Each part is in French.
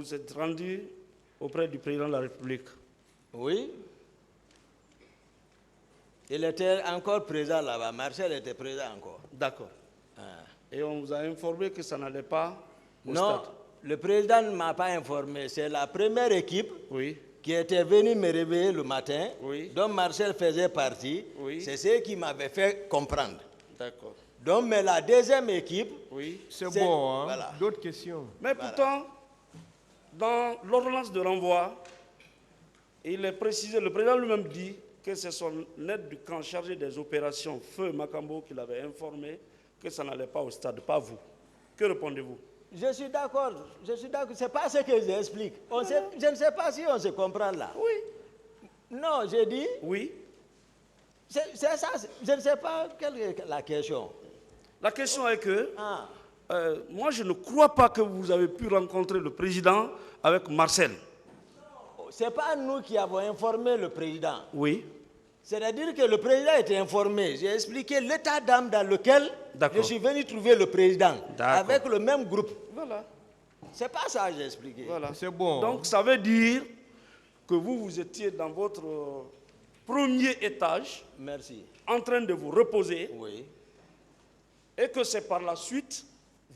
vous êtes rendu auprès du président de la République. Oui. Il était encore présent là-bas. Marcel était présent encore. D'accord. Ah. Et on vous a informé que ça n'allait pas au Non, stade. le président ne m'a pas informé. C'est la première équipe Oui. qui était venue me réveiller le matin, Oui. dont Marcel faisait partie. Oui. C'est ce qui m'avait fait comprendre. D'accord. Donc, mais la deuxième équipe... Oui. C'est bon, hein? Voilà. D'autres questions? Mais pourtant, dans l'ordonnance de renvoi, il est précisé, le président lui-même dit que c'est son aide du camp chargé des opérations, Feu Makambo, qui l'avait informé que ça n'allait pas au stade, pas vous. Que répondez-vous? Je suis d'accord, c'est pas ce que j'explique. Je ne sais pas si on se comprend là. Oui. Non, j'ai dit, Oui. c'est ça, je ne sais pas quelle est la question. La question est que, Ah, moi je ne crois pas que vous avez pu rencontrer le président avec Marcel. c'est pas nous qui avons informé le président. Oui. C'est-à-dire que le président était informé. J'ai expliqué l'état d'âme dans lequel je suis venu trouver le président, avec le même groupe. Voilà. C'est pas ça que j'ai expliqué. Voilà. C'est bon. Donc ça veut dire que vous étiez dans votre premier étage, Merci. en train de vous reposer, Oui. et que c'est par la suite,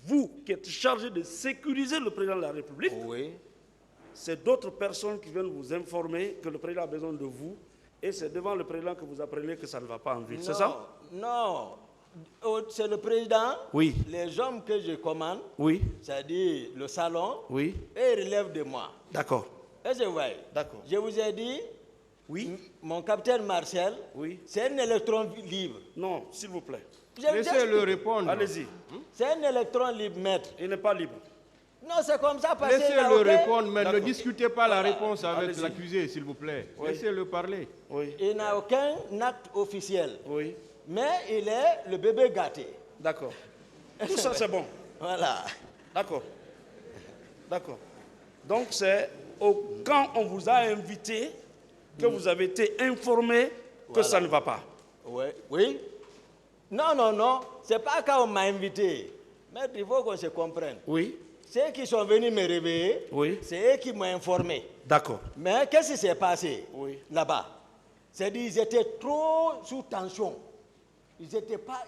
vous qui êtes chargé de sécuriser le président de la République, Oui. c'est d'autres personnes qui viennent vous informer que le président a besoin de vous, et c'est devant le président que vous apprenez que ça ne va pas en ville. C'est ça? Non. C'est le président, Oui. les hommes que je commande, Oui. c'est-à-dire le salon, Oui. et ils relèvent de moi. D'accord. Et je vois. D'accord. Je vous ai dit, Oui. mon capitaine Marcel, Oui. c'est un électron libre. Non, s'il vous plaît. Laissez-le répondre. Allez-y. C'est un électron libre, maître. Il n'est pas libre. Non, c'est comme ça parce qu'il Laissez-le répondre, mais ne D'accord. discutez pas la Voilà. réponse avec Allez-y. l'accusé, s'il vous plaît. Oui. Laissez-le parler. Oui. Il n'a aucun acte officiel. Oui. Mais il est le bébé gâté. D'accord. Tout ça, c'est bon. Voilà. D'accord. D'accord. Donc, c'est quand on vous a invité que vous avez été informé que Voilà. ça ne va pas. Oui. Oui. Non, non, non. C'est pas quand on m'a invité. Mais il faut qu'on se comprenne. Oui. Ceux qui sont venus me réveiller, Oui. c'est eux qui m'ont informé. D'accord. Mais qu'est-ce qui s'est passé Oui. là-bas? C'est-à-dire qu'ils étaient trop sous tension. Ils étaient pas.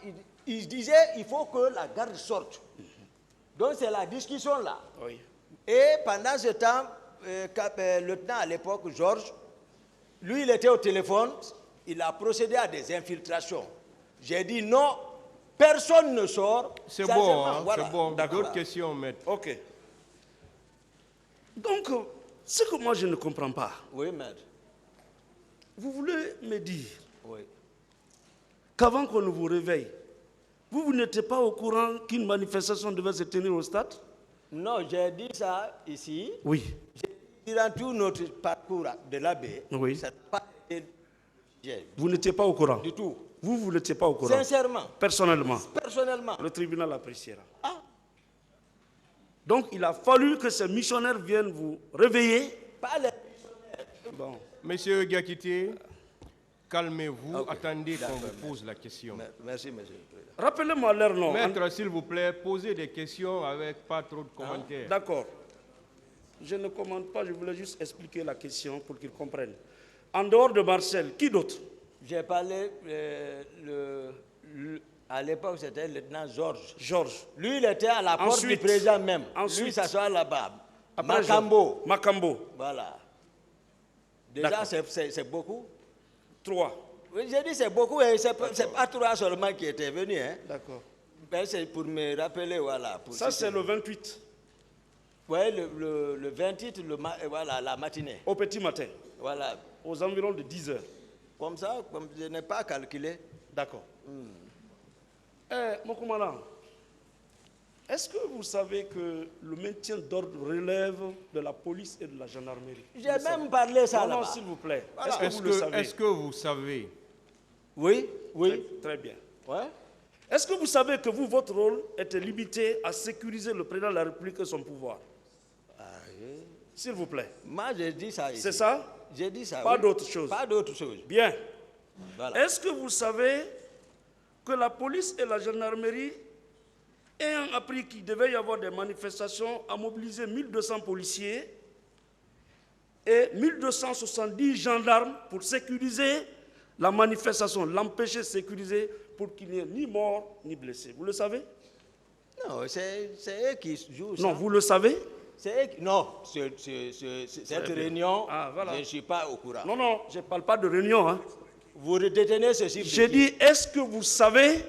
Ils disaient il faut que la garde sorte. Donc c'est la discussion là. Oui. Et pendant ce temps, le lieutenant à l'époque, Georges, lui il était au téléphone, il a procédé à des infiltrations. J'ai dit non, personne ne sort. C'est Ça, bon, hein, voilà. c'est bon. D'accord. D'autres questions, maître. OK. Donc, ce que moi je ne comprends pas, Oui, maître. vous voulez me dire Oui. qu'avant qu'on ne vous réveille, vous n'étiez pas au courant qu'une manifestation devait se tenir au stade? Non, j'ai dit ça ici. Oui. J'ai dit dans tout notre parcours de l'abbé, Oui. ça n'a pas été Vous n'étiez pas au courant? du tout. Vous n'étiez pas au courant? Sincèrement, Personnellement? personnellement. Le tribunal appréciera. Ah, Donc, il a fallu que ces missionnaires viennent vous réveiller. pas les... Bon. Monsieur Gakité, calmez-vous. Ok. Attendez qu'on D'accord, vous pose la question. Merci, monsieur le président. Rappelez-moi leur nom. Maître, s'il vous plaît, posez des questions avec pas trop de commentaires. D'accord. Je ne commande pas, je voulais juste expliquer la question pour qu'ils comprennent. En dehors de Marcel, qui d'autre? J'ai parlé, à l'époque, c'était le lieutenant Georges. Georges. Lui, il était à la porte Ensuite. du président même. Ensuite. Lui, il s'assoit là-bas. Après Macambo. Georges. Macambo. Voilà. Déjà, D'accord. c'est beaucoup. 3. Oui, j'ai dit c'est beaucoup, et c'est pas trois seulement qui étaient venus. Hein. D'accord. Ben, c'est pour me rappeler, voilà. Pour Ça, citer. c'est le 28, Oui, le 28, voilà, la matinée. au petit matin, Voilà. aux environs de 10 heures. Comme ça, comme je n'ai pas calculé. D'accord. Mon commandant, est-ce que vous savez que le maintien d'ordre relève de la police et de la gendarmerie? J'ai même parlé ça Non, non, là-bas. s'il vous plaît. Voilà. Est-ce que vous le savez? Est-ce que vous savez? Oui, oui. Très, très bien. Ouais. Est-ce que vous savez que vous, votre rôle était limité à sécuriser le président de la République et son pouvoir? S'il vous plaît. Moi, j'ai dit ça ici. C'est ça? J'ai dit ça. Pas oui. d'autre chose. Pas d'autre chose. Bien. Voilà. Est-ce que vous savez que la police et la gendarmerie ayant appris qu'il devait y avoir des manifestations, a mobilisé 1200 policiers et 1270 gendarmes pour sécuriser la manifestation, l'empêcher de sécuriser pour qu'il n'y ait ni mort ni blessé. Vous le savez? Non, c'est eux qui jouent ça. Non, vous le savez? C'est eux qui... Non, cette réunion, voilà. je ne suis pas au courant. Non, non, je ne parle pas de réunion. Hein. Vous détenez ceci. J'ai dit, est-ce que vous savez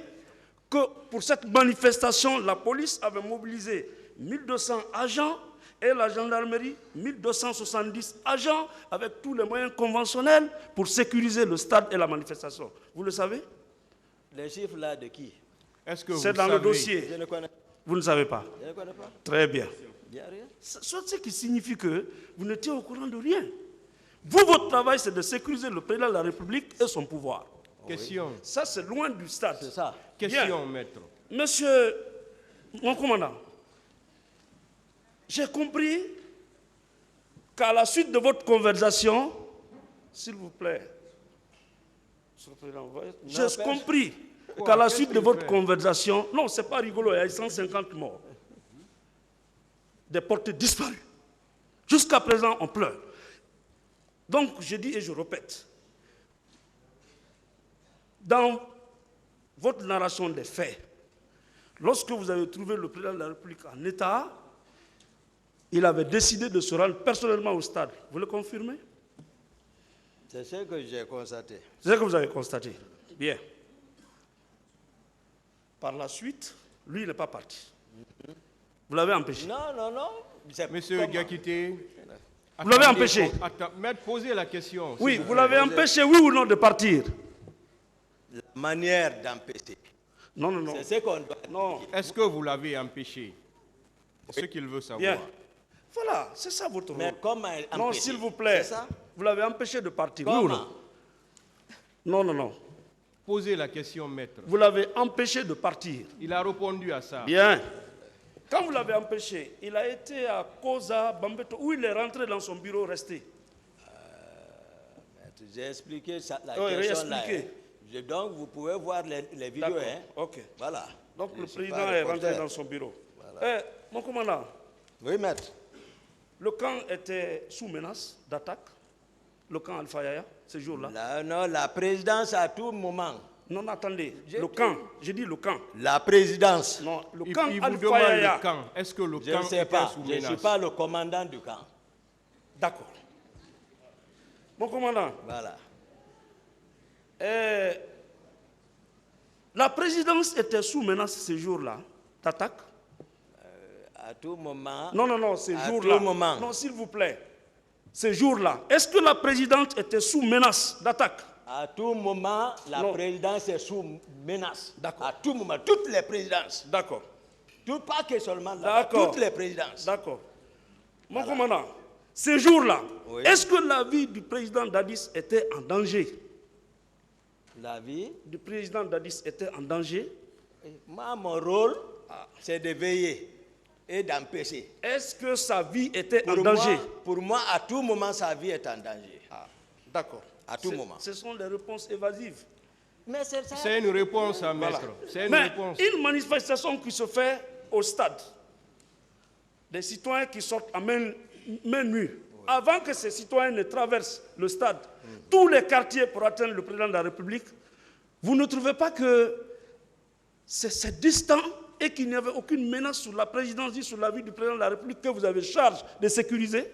que pour cette manifestation, la police avait mobilisé 1200 agents et la gendarmerie 1270 agents avec tous les moyens conventionnels pour sécuriser le stade et la manifestation. Vous le savez? Les chiffres là de qui? Est-ce que c'est vous dans savez? le dossier. Je ne connais pas. Vous ne savez pas? Je ne connais pas. Très bien. Il n'y a rien. Ce qui signifie que vous n'étiez au courant de rien. Vous, votre travail, c'est de sécuriser le président de la République et son pouvoir. Question. Ça, c'est loin du stade. C'est ça. Question, maître. Monsieur mon commandant, j'ai compris qu'à la suite de votre conversation, s'il vous plaît, Monsieur le Président, j'ai compris qu'à la suite de votre conversation, non, c'est pas rigolo, il y a 150 morts, des portées disparues. Jusqu'à présent, on pleure. Donc, je dis et je répète, dans votre narration des faits, lorsque vous avez trouvé le président de la République en état, il avait décidé de se rendre personnellement au stade. Vous le confirmez? C'est ce que j'ai constaté. C'est ce que vous avez constaté. Bien. Par la suite, lui, il n'est pas parti. Vous l'avez empêché. Non, non, non. Monsieur Diakité, vous l'avez empêché. Maître, posez la question. Oui, vous l'avez empêché, oui ou non, de partir? La manière d'empêcher. Non, non, non. C'est ce qu'on doit. Non. Est-ce que vous l'avez empêché? C'est ce qu'il veut savoir. Bien. Voilà, c'est ça votre rôle. Mais comment Non, empêcher? s'il vous plaît. C'est ça? Vous l'avez empêché de partir, oui ou Comment? non? Non, non, non. Posez la question, maître. Vous l'avez empêché de partir. Il a répondu à ça. Bien. Quand vous l'avez empêché, il a été à Koza, Bambeto, où il est rentré dans son bureau resté. J'ai expliqué ça, la Oui, question là. expliqué. Donc, vous pouvez voir les vidéos. D'accord. Hein. Ok. Voilà. Donc Je le suis président pas est rentré reporter. dans son bureau. Mon commandant, Oui, maître. le camp était sous menace d'attaque. Le camp Alpha Yaya, ce jour-là. Non, la présidence à tout moment. Non, attendez. Le camp, j'ai dit le camp. La présidence. Non, le Il camp vous Alpha demande Yaya. le camp. Est-ce que le Je camp ne sais était pas. sous Je ne menace? suis pas le commandant du camp. D'accord. Mon commandant, Voilà. la présidence était sous menace ce jour-là d'attaque. À tout moment. Non, non, non, ce À jour-là. tout moment. Non, s'il vous plaît. Ce jour-là, est-ce que la présidente était sous menace d'attaque? À tout moment, la Non. présidence est sous menace. D'accord. À tout moment, toutes les présidences. D'accord. Pas que seulement là, D'accord. toutes les présidences. D'accord. Mon commandant, ce jour-là, Oui. est-ce que la vie du président Dadis était en danger? La vie. Du président Dadis était en danger? Moi, mon rôle, c'est de veiller et d'empêcher. Est-ce que sa vie était en danger? Pour moi, à tout moment, sa vie est en danger. D'accord. À tout moment. Ce sont des réponses évasives. Mais c'est ça. C'est une réponse à maître. C'est une Mais réponse. une manifestation qui se fait au stade, des citoyens qui sortent à main nue, avant que ces citoyens ne traversent le stade, tous les quartiers pour atteindre le président de la République, vous ne trouvez pas que c'est distant et qu'il n'y avait aucune menace sur la présidence ni sur la vie du président de la République que vous avez charge de sécuriser?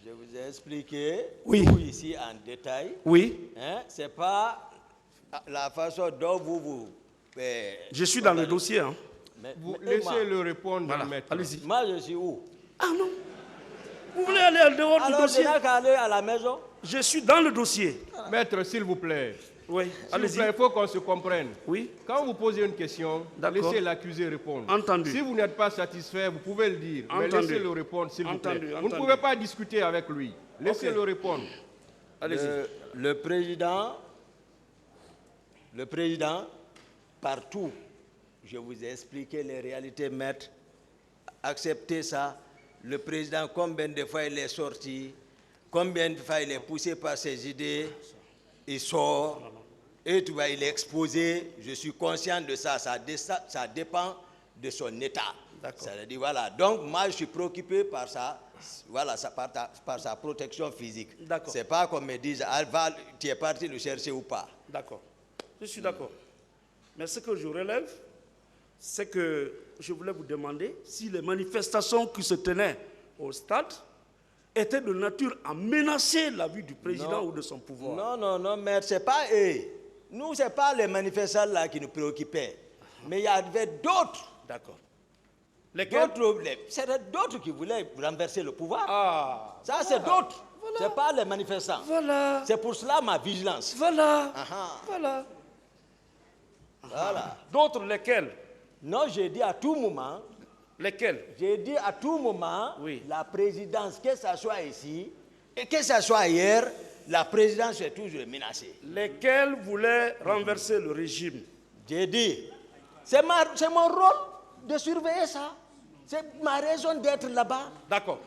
Je vous ai expliqué Oui. tout ici en détail. Oui. Hein? Ce n'est pas la façon dont vous... Je suis dans le dossier. Hein. Vous et moi, laissez le répondre, Voilà. maître. Allez-y. moi, je suis où? Ah non. Vous voulez aller en dehors du Alors, je dossier? n'ai qu'à aller à la maison. Je suis dans le dossier. Maître, s'il vous plaît. Oui. S'il vous Allez-y. plaît, il faut qu'on se comprenne. Oui. Quand vous posez une question, D'accord. laissez l'accusé répondre. Entendu. Si vous n'êtes pas satisfait, vous pouvez le dire. Mais Entendu. laissez-le répondre, s'il vous plaît. Entendu, Vous ne entendu. pouvez pas discuter avec lui. Laissez-le répondre. Allez-y. Le président, partout, je vous ai expliqué les réalités, maître. Acceptez ça. Le président, combien de fois il est sorti, combien de fois il est poussé par ses idées, il sort, et tu vois, il est exposé. Je suis conscient de ça. Ça dépend de son État. D'accord. Ça veut dire, voilà. Donc, moi, je suis préoccupé par ça, voilà, par sa protection physique. D'accord. C'est pas qu'on me dise, ah, tu es parti le chercher ou pas. D'accord. Je suis d'accord. Mais ce que je relève, c'est que je voulais vous demander si les manifestations qui se tenaient au stade étaient de nature à menacer la vie du président ou de son pouvoir. Non, mais ce n'est pas eux. Nous, ce n'est pas les manifestants là qui nous préoccupaient. Mais il y avait d'autres. D'accord. Lesquels? C'était d'autres qui voulaient renverser le pouvoir. Ah. Ça, c'est d'autres. Voilà. Ce n'est pas les manifestants. Voilà. C'est pour cela ma vigilance. Voilà. Ah. Voilà. Voilà. D'autres, lesquels? Non, j'ai dit à tout moment. Lesquels? J'ai dit à tout moment, oui, la présidence, que ce soit ici et que ce soit ailleurs, la présidence est toujours menacée. Lesquels voulaient renverser le régime? J'ai dit, c'est mon rôle de surveiller ça. C'est ma raison d'être là-bas. D'accord.